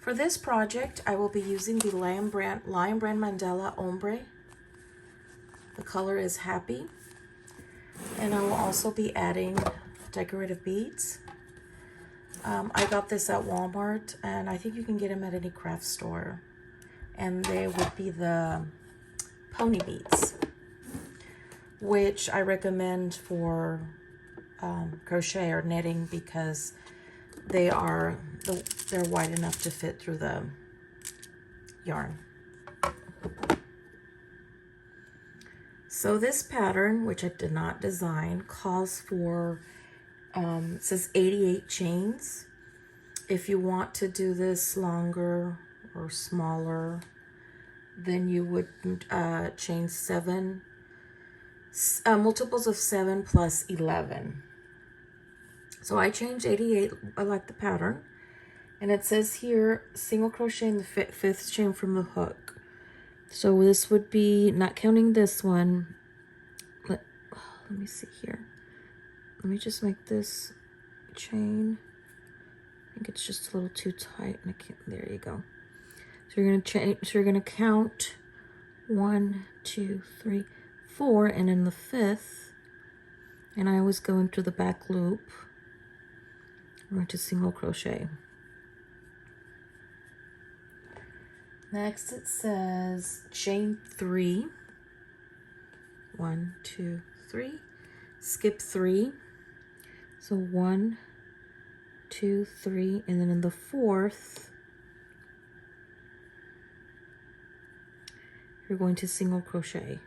For this project, I will be using the Lion Brand Mandala Ombre. The color is Happy. And I will also be adding decorative beads. I got this at Walmart, and I think you can get them at any craft store. And they would be the pony beads, which I recommend for crochet or knitting because they're wide enough to fit through the yarn. So this pattern, which I did not design, calls for, it says 88 chains. If you want to do this longer or smaller, then you would chain 7, multiples of 7 plus 11. So I changed 88, I like the pattern. And it says here, single crochet in the 5th chain from the hook. So this would be, not counting this one, let me see here. Let me just make this chain. I think it's just a little too tight and I can't, there you go. So you're gonna count 1, 2, 3, 4, and in the 5th, and I was going through the back loop, I'm going to single crochet. Next it says chain 3, 1, 2, 3, skip 3, so 1, 2, 3, and then in the 4th, you're going to single crochet.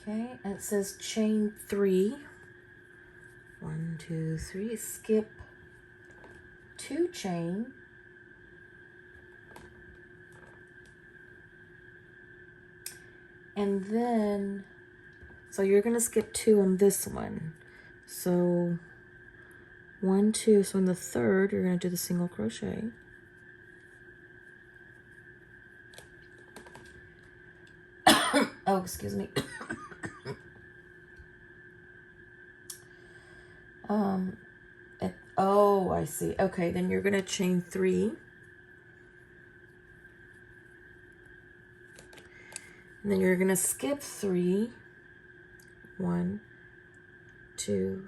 Okay, and it says chain 3, 1, 2, 3, skip 2 chain, and then, so you're gonna skip 2 on this one. So 1, 2, so in the 3rd, you're gonna do the single crochet. Oh, excuse me. Oh, I see. Okay, then you're gonna chain 3. And then you're gonna skip 3. 1, 2,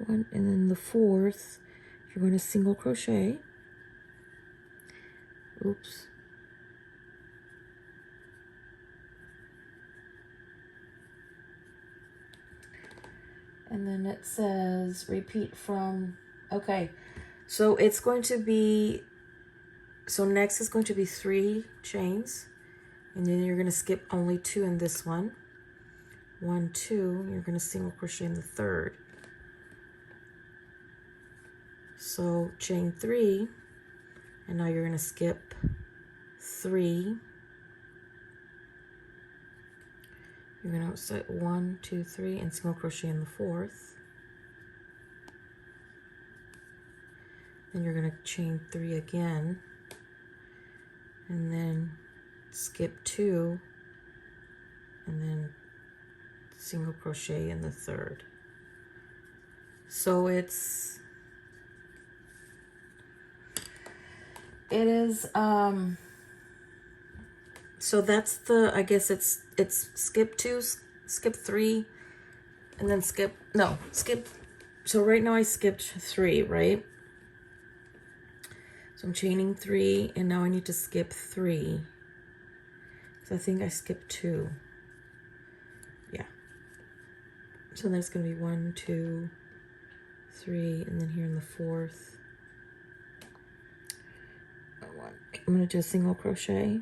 1, and then the 4th, you're going to single crochet. Oops. And then it says repeat from, okay, so it's going to be, so next is going to be 3 chains, and then you're going to skip only 2 in this one. 1, 2, you're going to single crochet in the 3rd. So chain 3, and now you're going to skip 3. You're going to set 1, 2, 3, and single crochet in the 4th. Then you're going to chain 3 again, and then skip 2, and then single crochet in the 3rd. So it is so that's the, I guess it's skip 2, skip 3, and then skip, so right now I skipped 3, right? So I'm chaining 3, and now I need to skip 3. So I think I skipped 2. Yeah. So there's gonna be 1, 2, 3, and then here in the 4th, I'm gonna do a single crochet.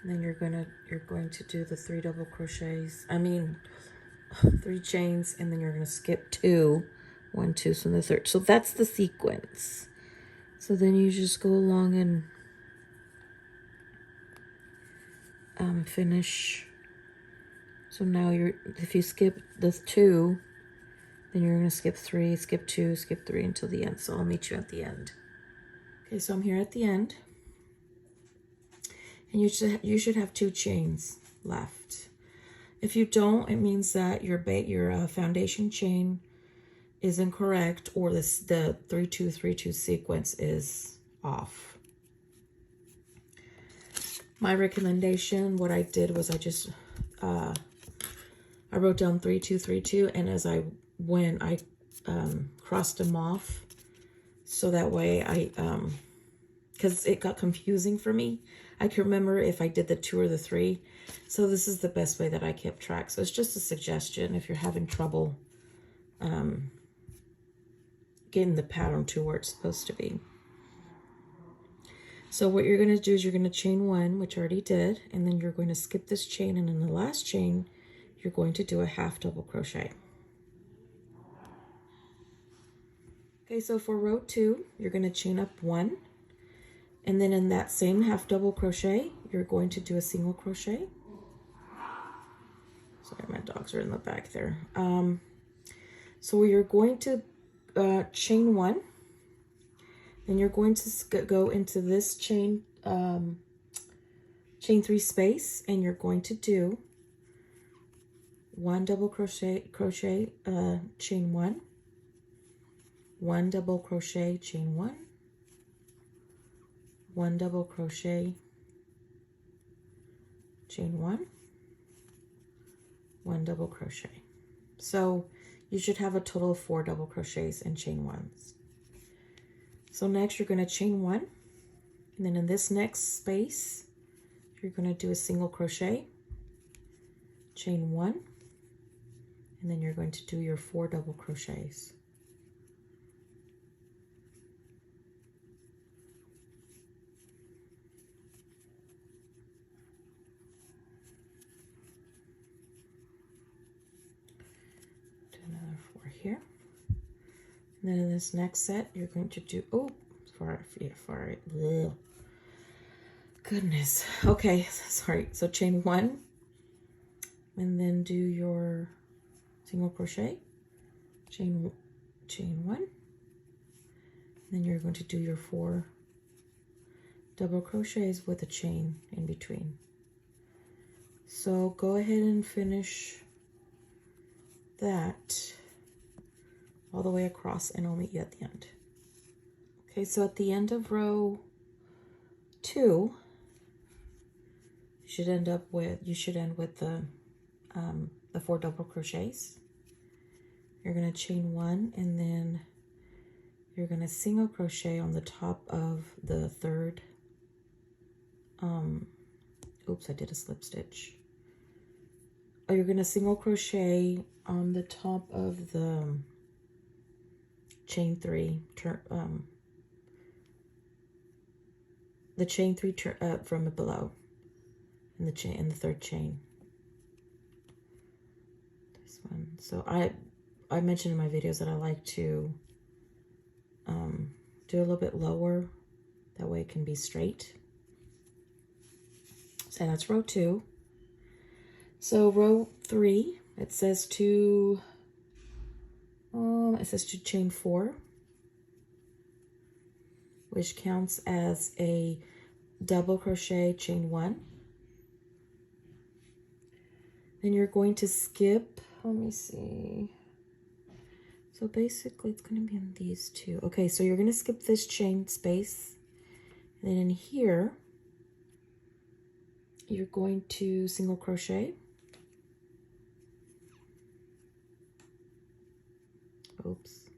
And then you're going to do the 3 double crochets. 3 chains, and then you're gonna skip 2, 1, 2, so in the 3rd. So that's the sequence. So then you just go along and finish. So now if you skip the 2, then you're gonna skip 3, skip 2, skip 3 until the end. So I'll meet you at the end. Okay, so I'm here at the end. And you should have 2 chains left. If you don't, it means that your foundation chain is incorrect, or the 3232 sequence is off. My recommendation, what I did was I just I wrote down 3232, and as I went, I crossed them off, so that way I because it got confusing for me. I can remember if I did the 2 or the 3. So this is the best way that I kept track. So it's just a suggestion if you're having trouble getting the pattern to where it's supposed to be. So what you're going to do is you're going to chain 1, which I already did, and then you're going to skip this chain, and in the last chain, you're going to do a half double crochet. Okay, so for row 2, you're going to chain up 1, and then in that same half double crochet, you're going to do a single crochet. Sorry, my dogs are in the back there. So you're going to chain 1, and you're going to go into this chain 3 space, and you're going to do 1 double crochet, chain 1, 1 double crochet, chain 1, 1 double crochet, chain 1, 1 double crochet. So you should have a total of 4 double crochets and chain 1s. So next you're going to chain 1, and then in this next space you're going to do a single crochet, chain 1, and then you're going to do your 4 double crochets. Here, and then in this next set you're going to do goodness, okay, sorry, so chain 1, and then do your single crochet, chain 1, and then you're going to do your 4 double crochets with a chain in between. So go ahead and finish that all the way across, and I'll meet you at the end. Okay, so at the end of row 2, you should end with the 4 double crochets. You're going to chain 1, and then you're going to single crochet on the top of the 3rd. Oops, I did a slip stitch. Oh, you're going to single crochet on the top of the chain 3, the chain 3 from below, in the 3rd chain. This one. So I mentioned in my videos that I like to do a little bit lower, that way it can be straight. So that's row 2. So row 3, it says to chain 4, which counts as a double crochet, chain 1. Then you're going to skip, let me see. So basically it's going to be in these 2. Okay, so you're going to skip this chain space. And then in here, you're going to single crochet. Oops.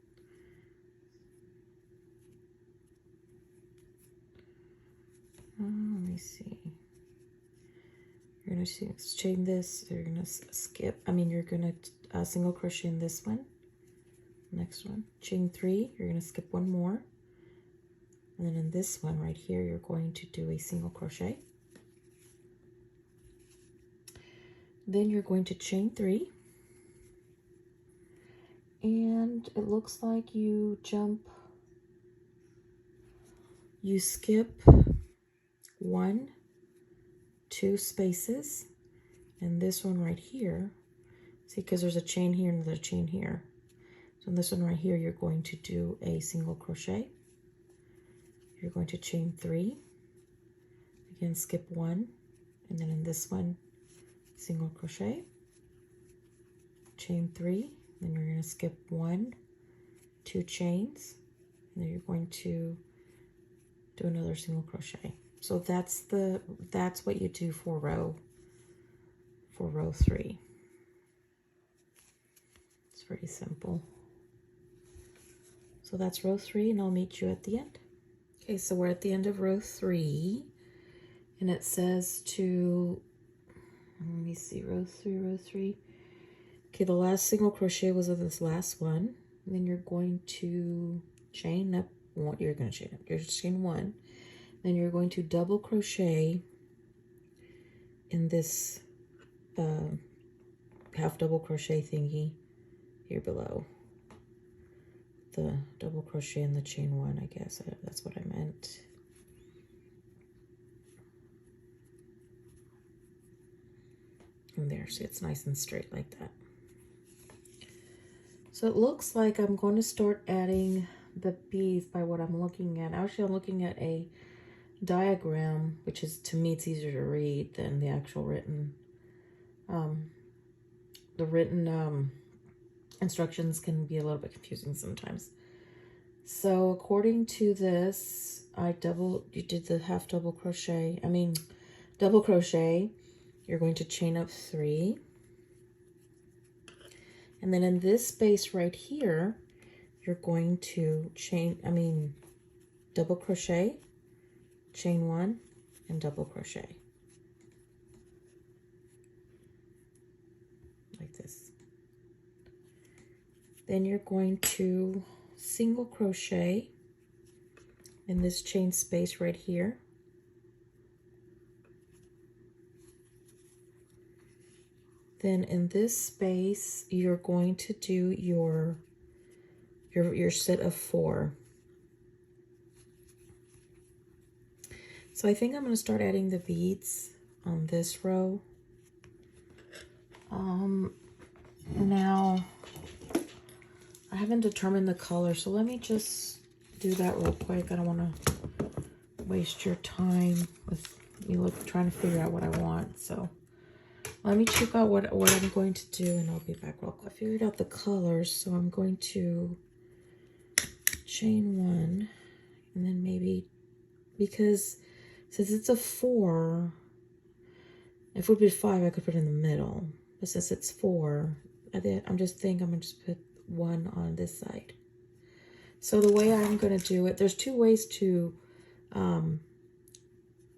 Let me see. You're going to chain this. You're going to skip. You're going to single crochet in this one. Next one. Chain 3. You're going to skip 1 more. And then in this one right here, you're going to do a single crochet. Then you're going to chain 3. And it looks like you skip 1, 2 spaces, and this one right here, see, because there's a chain here and there's a chain here. So in this one right here, you're going to do a single crochet. You're going to chain 3, again skip 1, and then in this one, single crochet. chain 3, then you're going to skip 1, 2 chains, and then you're going to do another single crochet. So that's what you do for row 3. It's pretty simple. So that's row 3, and I'll meet you at the end. Okay, so we're at the end of row 3, and it says to, let me see, row 3. Okay, the last single crochet was of this last one. And then you're going to chain up, you're going to chain 1. Then you're going to double crochet in this half double crochet thingy here below. The double crochet in the chain 1, I guess. That's what I meant. And there, see, it's nice and straight like that. So it looks like I'm going to start adding the beads by what I'm looking at. Actually, I'm looking at a diagram, which is, to me, it's easier to read than the actual written. The written instructions can be a little bit confusing sometimes. So according to this, you did the half double crochet, double crochet. You're going to chain up 3. And then in this space right here, you're going to double crochet, chain 1, and double crochet. Like this. Then you're going to single crochet in this chain space right here. Then in this space, you're going to do your set of 4. So I think I'm going to start adding the beads on this row. Now, I haven't determined the color, so let me just do that real quick. I don't want to waste your time with me trying to figure out what I want. So let me check out what I'm going to do, and I'll be back real quick. I figured out the colors, so I'm going to chain 1, and then maybe, because since it's a 4, if it would be 5, I could put it in the middle. But since it's 4, I'm just thinking I'm going to just put 1 on this side. So the way I'm going to do it, there's 2 ways to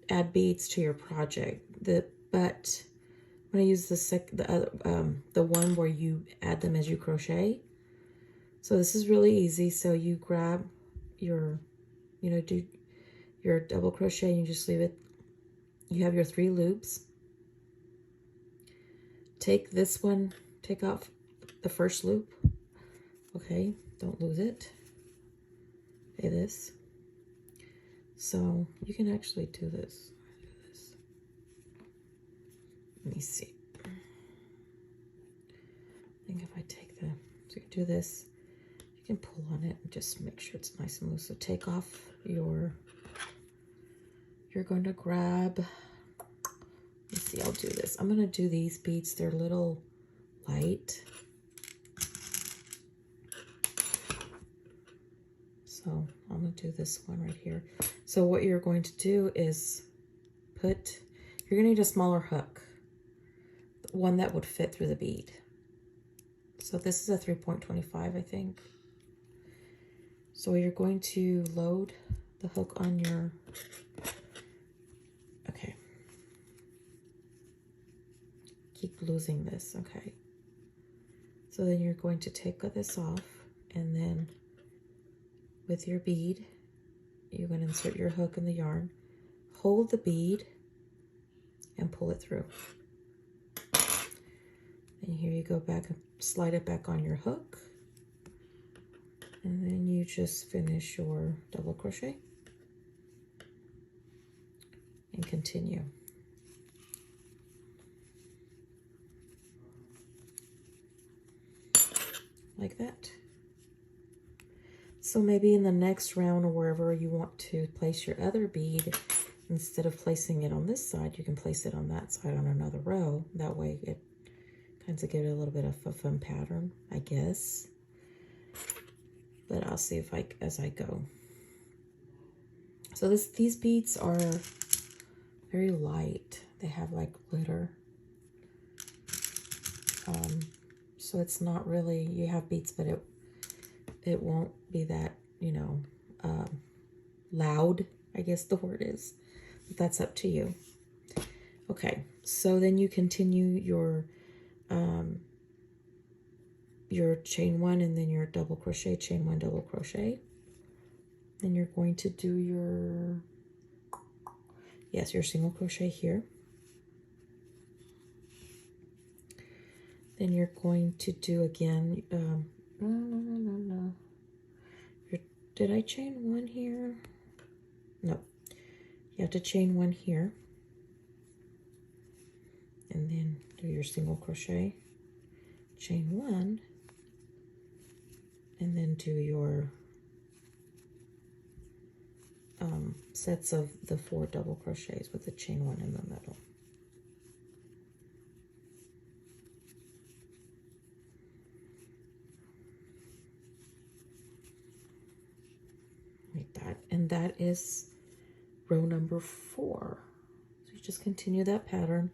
add beads to your project. But I'm going to use the one where you add them as you crochet. So this is really easy. So you grab your, do your double crochet, and you just leave it. You have your 3 loops. Take this one, take off the first loop. Okay, don't lose it. Okay, this. So you can actually do this. Let me see. I think if I take so you can do this, you can pull on it and just make sure it's nice and loose. So take off you're going to grab, let me see, I'll do this. I'm going to do these beads. They're a little light. So I'm going to do this one right here. So what you're going to do is you're going to need a smaller hook, one that would fit through the bead. So this is a 3.25, I think. So you're going to load the hook on your, okay. Keep losing this, okay. So then you're going to take this off, and then with your bead, you're going to insert your hook in the yarn, hold the bead, and pull it through. And here you go back and slide it back on your hook. And then you just finish your double crochet and continue. Like that. So maybe in the next round or wherever you want to place your other bead, instead of placing it on this side, you can place it on that side on another row. That way it kind of give it a little bit of a fun pattern, I guess. But I'll see if as I go. So these beads are very light. They have like glitter. So it's not really, you have beads, but it won't be that, you know, loud, I guess the word is. But that's up to you. Okay, so then you continue your chain one and then your double crochet, chain one, double crochet. Then you're going to do your single crochet here. Then you're going to do again, no. Did I chain one here? No. You have to chain one here. And then do your single crochet, chain one, and then do your sets of the 4 double crochets with the chain one in the middle. Like that. And that is row number 4. So you just continue that pattern,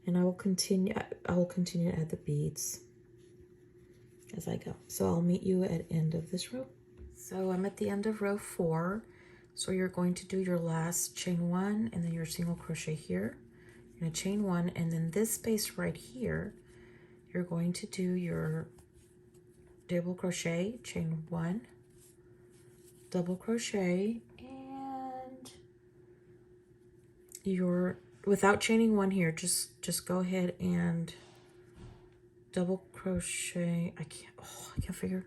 and I will continue to add the beads as I go. So I'll meet you at end of this row. So I'm at the end of row 4. So you're going to do your last chain one and then your single crochet here. You're going to chain one, and then this space right here, you're going to do your double crochet, chain one, double crochet, and your, without chaining one here, just go ahead and double crochet. I can't figure.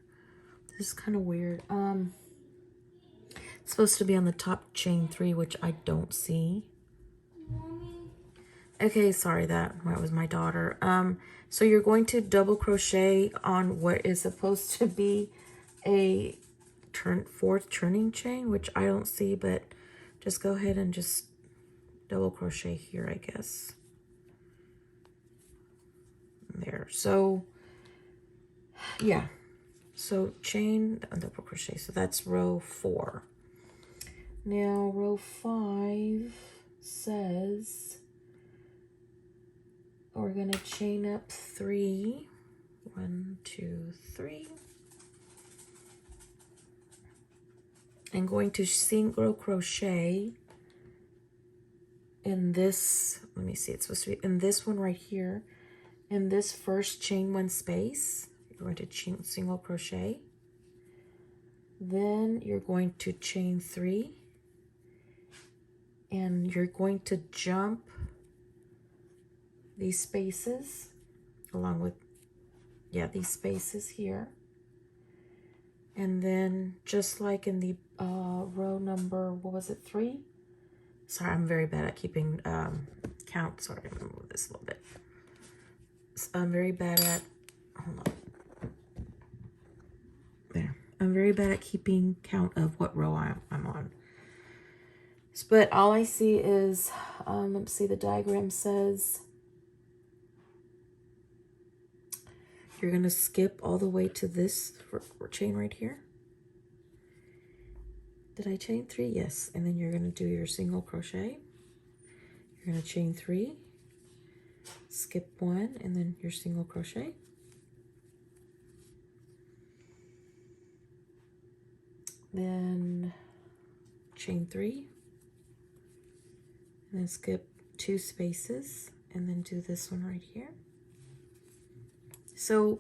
This is kind of weird. It's supposed to be on the top, chain 3, which I don't see. Okay, sorry, that was my daughter. So you're going to double crochet on what is supposed to be a fourth turning chain, which I don't see, but just go ahead and just double crochet here, I guess. There. So yeah, so chain and double crochet. So that's row 4. Now row 5 says we're gonna chain up 3. 1, 2, 3. And going to single crochet in this, let me see, it's supposed to be in this one right here, in this first chain one space. You're going to single crochet, then you're going to chain 3, and you're going to jump these spaces along with, these spaces here. And then just like in the row number, what was it, 3? Sorry, I'm very bad at keeping count. Sorry, I'm gonna move this a little bit. I'm very bad at, hold on. There. I'm very bad at keeping count of what row I'm on. But all I see is, let's see, the diagram says you're going to skip all the way to this chain right here. Did I chain 3? Yes. And then you're going to do your single crochet. You're going to chain 3, skip 1, and then your single crochet. Then chain 3, and then skip 2 spaces, and then do this one right here. So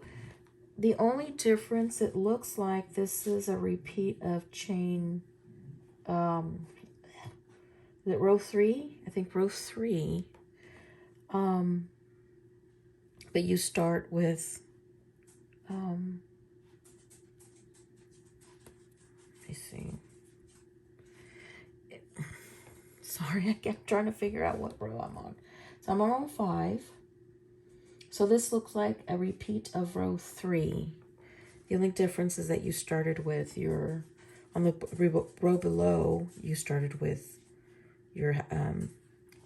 the only difference, it looks like this is a repeat of chain, is it row 3? I think row 3. But you start with, let me see. Sorry, I kept trying to figure out what row I'm on. So I'm on row 5. So this looks like a repeat of row 3. The only difference is that you started with your, on the row below, you started with your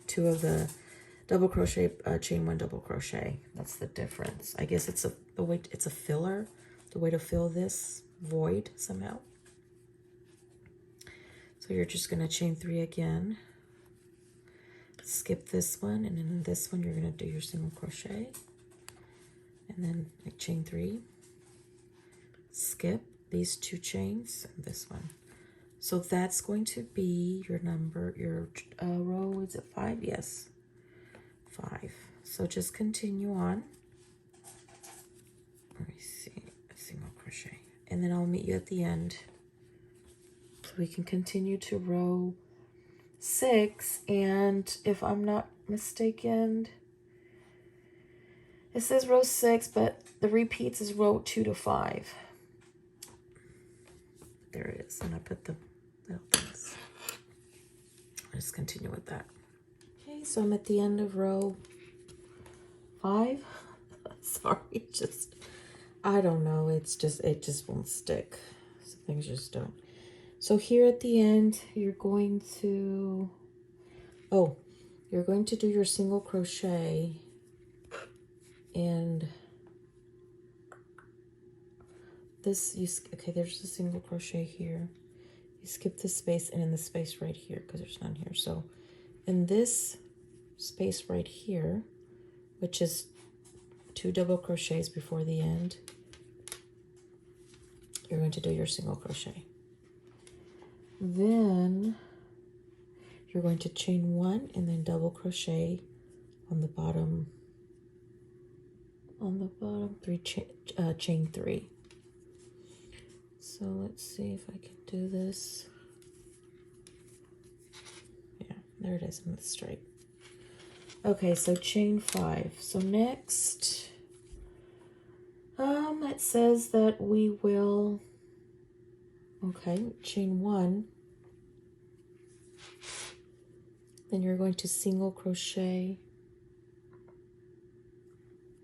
2 of the double crochet, chain 1 double crochet. That's the difference. I guess it's the way it's a filler, the way to fill this void somehow. So you're just going to chain 3 again, skip this one, and then in this one you're going to do your single crochet, and then chain 3, skip these 2 chains, and this one. So that's going to be your number, your row, is it 5? Yes, 5. So just continue on. Let me see, a single crochet, and then I'll meet you at the end. So we can continue to row 6, and if I'm not mistaken, it says row 6, but the repeats is row 2 to 5. There it is, and I put the little things. I'll just continue with that. Okay, so I'm at the end of row 5. Sorry, I don't know, it just won't stick. Some things just don't. So here at the end, you're going to do your single crochet, and this, okay, there's the single crochet here. You skip this space and in the space right here because there's none here. So in this space right here, which is 2 double crochets before the end, you're going to do your single crochet. Then you're going to chain 1 and then double crochet on the bottom 3, chain 3. So let's see if I can do this. Yeah, there it is in the stripe. Okay, so chain 5. So next, it says that we will, okay, chain 1. Then you're going to single crochet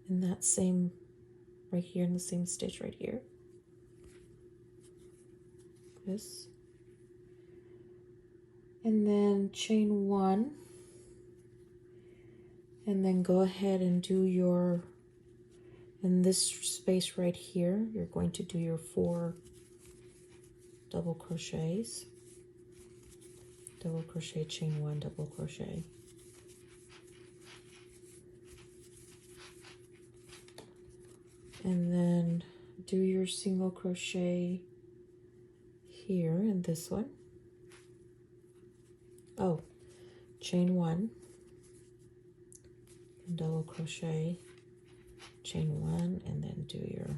in that same, right here in the same stitch right here. This. And then chain 1. And then go ahead and do your, in this space right here, you're going to do your 4 double crochets. Double crochet, chain 1, double crochet. And then do your single crochet here in this one. Oh, chain 1 and double crochet, chain 1, and then do your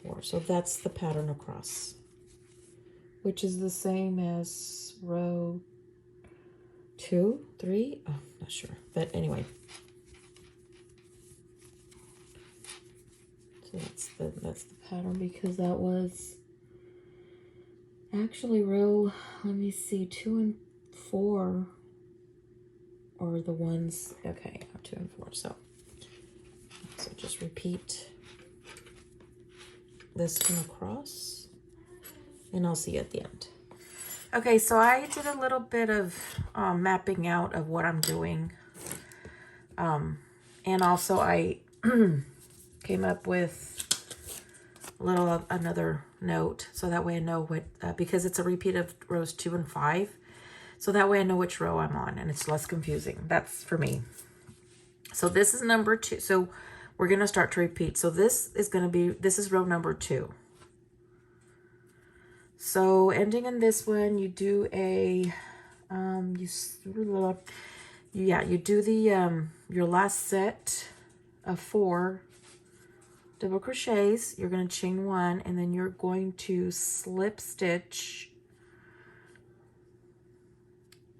4. So that's the pattern across, which is the same as row 2, 3. Oh, not sure, but anyway. So that's the pattern, because that was actually row, let me see, 2 and 4 or the ones, okay, 2 and 4. So just repeat this one across, and I'll see you at the end. Okay, so I did a little bit of mapping out of what I'm doing, and also I came up with another note, so that way I know what, because it's a repeat of rows 2 and 5, so that way I know which row I'm on and it's less confusing. That's for me. So this is number 2. So we're going to start to repeat. So this is row number 2. So ending in this one, you do a, you do the, your last set of 4 double crochets. You're going to chain 1, and then you're going to slip stitch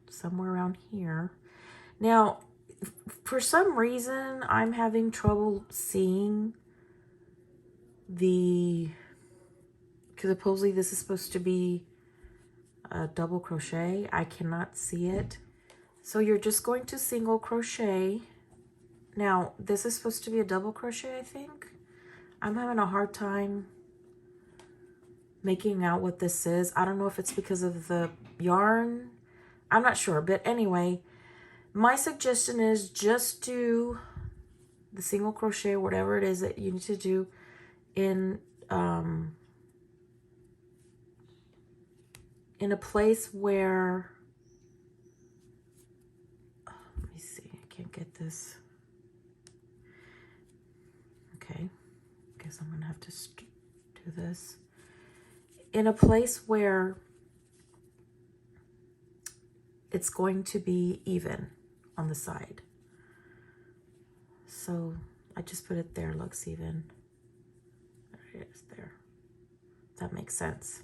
somewhere around here. Now, for some reason, I'm having trouble seeing because supposedly this is supposed to be a double crochet. I cannot see it. So you're just going to single crochet. Now, this is supposed to be a double crochet, I think. I'm having a hard time making out what this is. I don't know if it's because of the yarn. I'm not sure, but anyway, My suggestion is just do the single crochet, whatever it is that you need to do in a place where, let me see, I can't get this. Okay, guess I'm gonna have to do this. In a place where it's going to be even on the side. So I just put it there, looks even. There it is there. That makes sense.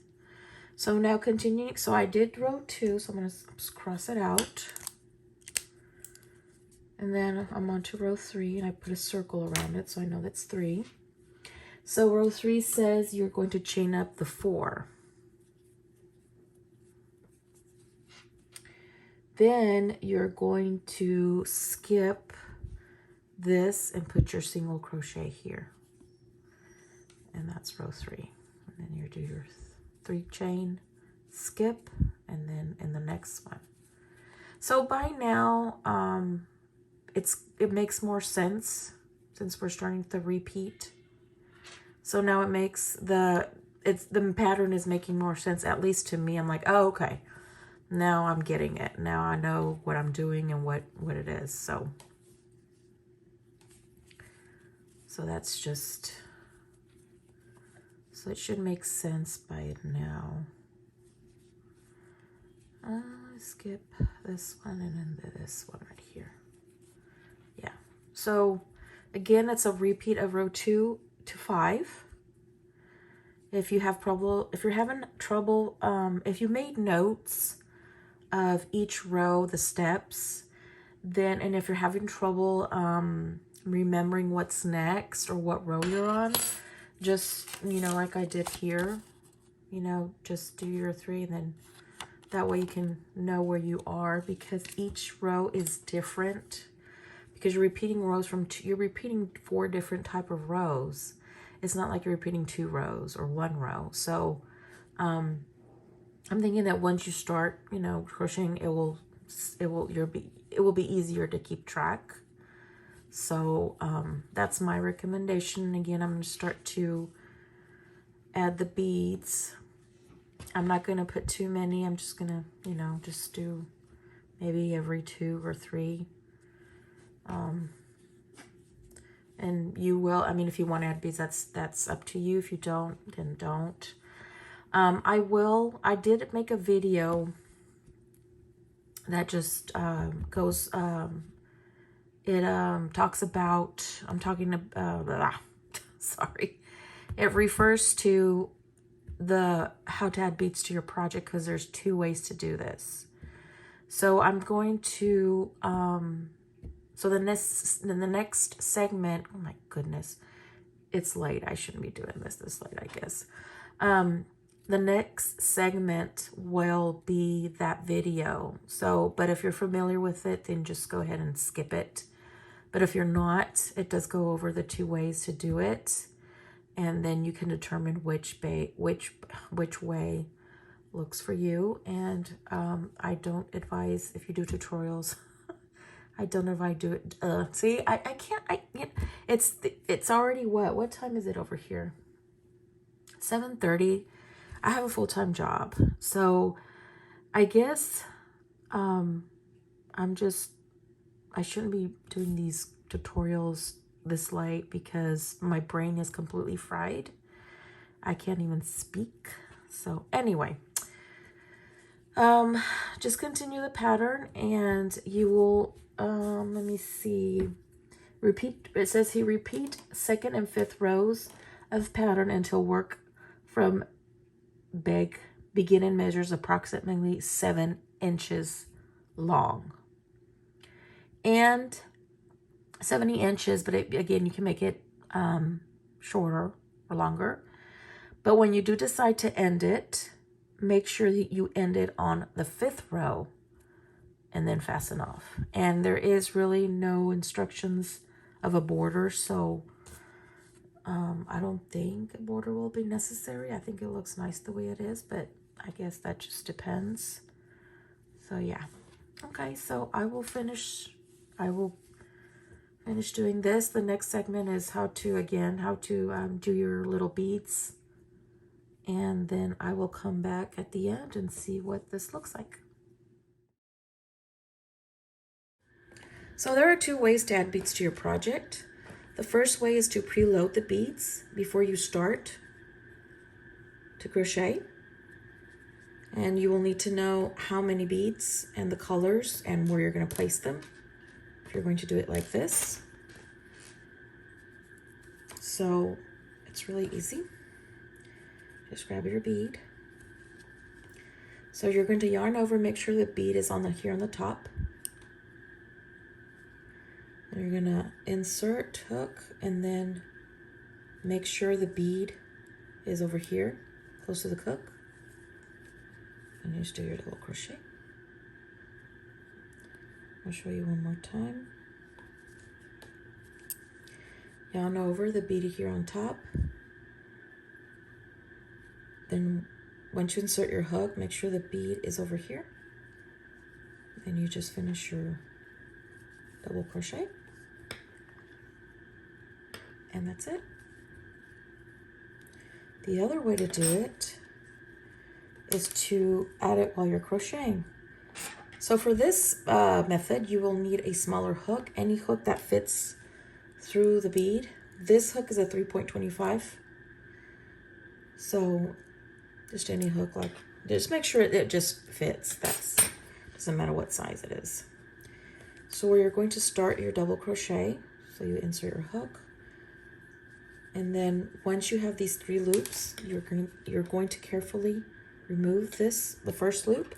So now continuing, so I did row 2, so I'm gonna cross it out. And then I'm on to row 3, and I put a circle around it, so I know that's 3. So row 3 says you're going to chain up the 4. Then you're going to skip this and put your single crochet here. And that's row 3. And then you do your 3 chain, skip, and then in the next one. So by now, it makes more sense since we're starting to repeat. So now it makes the pattern is making more sense, at least to me. I'm like, oh, okay. Now I'm getting it. Now I know what I'm doing and what it is. So that's just, so it should make sense by now. Skip this one and then this one right here. Yeah. So again, it's a repeat of row 2 to 5. If you have trouble, if you're having trouble, if you made notes of each row, the steps, then, and if you're having trouble remembering what's next or what row you're on, just, you know, like I did here, you know, just do your 3, and then that way you can know where you are, because each row is different, because you're repeating rows from you're repeating 4 different type of rows. It's not like you're repeating 2 rows or 1 row. So I'm thinking that once you start, you know, crocheting, it will be easier to keep track. So that's my recommendation. Again, I'm going to start to add the beads. I'm not going to put too many. I'm just going to, you know, just do maybe every 2 or 3. And you will, I mean, if you want to add beads, that's up to you. If you don't, then don't. I did make a video that just goes, it talks about, I'm talking about, sorry. It refers to how to add beads to your project, because there's 2 ways to do this. So I'm going to, so the next segment, oh my goodness, it's late. I shouldn't be doing this late, I guess. The next segment will be that video. So, but if you're familiar with it, then just go ahead and skip it. But if you're not, it does go over the 2 ways to do it. And then you can determine which way looks for you. And I don't advise, if you do tutorials, I don't know if I do it. See, I can't, it's already what time is it over here? 7:30. I have a full-time job. So I guess I shouldn't be doing these tutorials this late, because my brain is completely fried. I can't even speak. So anyway, just continue the pattern, and you will, let me see, repeat, it says here, repeat 2nd and 5th rows of pattern until work from begin measures approximately 7 inches long. And 70 inches, but again, you can make it shorter or longer. But when you do decide to end it, make sure that you end it on the 5th row and then fasten off. And there is really no instructions of a border, so I don't think a border will be necessary. I think it looks nice the way it is, but I guess that just depends. So yeah. Okay, so I will finish doing this. The next segment is how to do your little beads. And then I will come back at the end and see what this looks like. So there are two ways to add beads to your project. The first way is to preload the beads before you start to crochet. And you will need to know how many beads and the colors and where you're going to place them if you're going to do it like this. So it's really easy. Just grab your bead. So you're going to yarn over, make sure the bead is here on the top. And you're gonna insert, hook, and then make sure the bead is over here, close to the hook. And you just do your double crochet. I'll show you one more time. Yarn over the bead here on top. Then once you insert your hook, make sure the bead is over here. Then you just finish your double crochet. And that's it. The other way to do it is to add it while you're crocheting. So for this method, you will need a smaller hook, any hook that fits through the bead. This hook is a 3.25. So just any hook, just make sure it just fits. Doesn't matter what size it is. So where you're going to start your double crochet, so you insert your hook. And then once you have these 3 loops, you're going to carefully remove the first loop.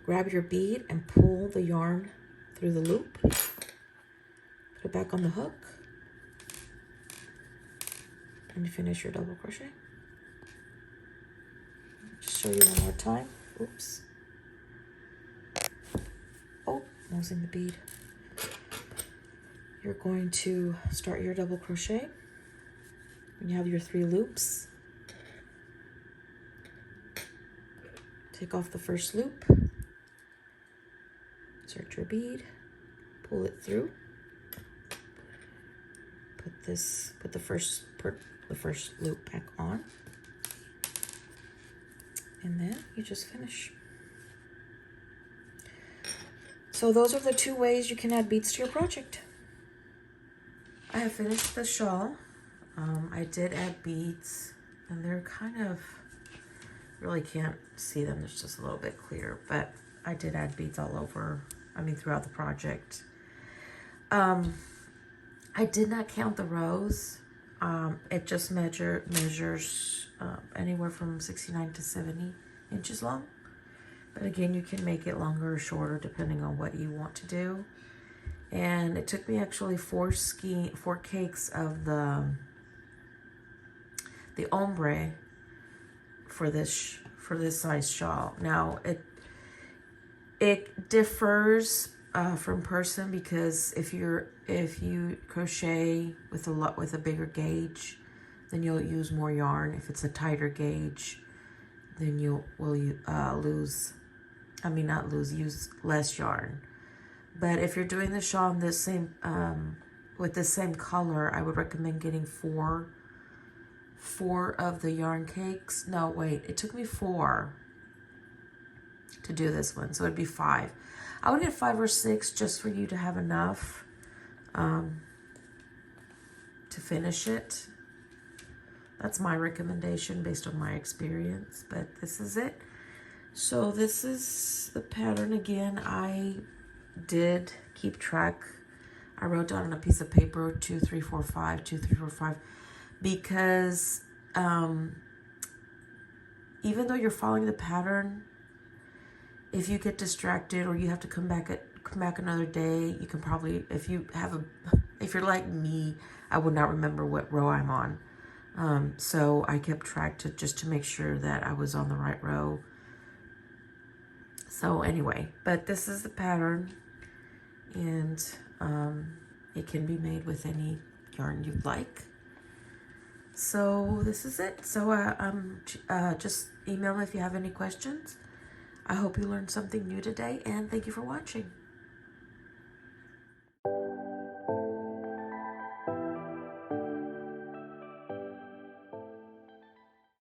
Grab your bead and pull the yarn through the loop. Put it back on the hook. And finish your double crochet. Just show you one more time. Oops. Oh, losing the bead. You're going to start your double crochet. When you have your 3 loops, take off the first loop, insert your bead, pull it through, put the first loop back on, and then you just finish. So those are the 2 ways you can add beads to your project. I have finished the shawl. I did add beads, and they're kind of, really can't see them, it's just a little bit clear, but I did add beads all over, throughout the project. I did not count the rows. It just measures anywhere from 69 to 70 inches long. But again, you can make it longer or shorter depending on what you want to do. And it took me actually 4 cakes of the ombre for this size shawl. Now it differs from person, because if you crochet with a bigger gauge, then you'll use more yarn. If it's a tighter gauge, then use less yarn. But if you're doing the shawl in this same with the same color, I would recommend getting four of the yarn cakes. No, wait, it took me 4 to do this one, so it'd be 5. I would get 5 or 6 just for you to have enough to finish it. That's my recommendation based on my experience, but this is it. So this is the pattern again. I did keep track. I wrote down on a piece of paper 2, 3, 4, 5, 2, 3, 4, 5, because even though you're following the pattern, if you get distracted or you have to come back another day, you can probably, if you're like me, I would not remember what row I'm on. So I kept track just to make sure that I was on the right row. So anyway, but this is the pattern, and it can be made with any yarn you'd like. So this is it. So just email me if you have any questions. I hope you learned something new today, and thank you for watching.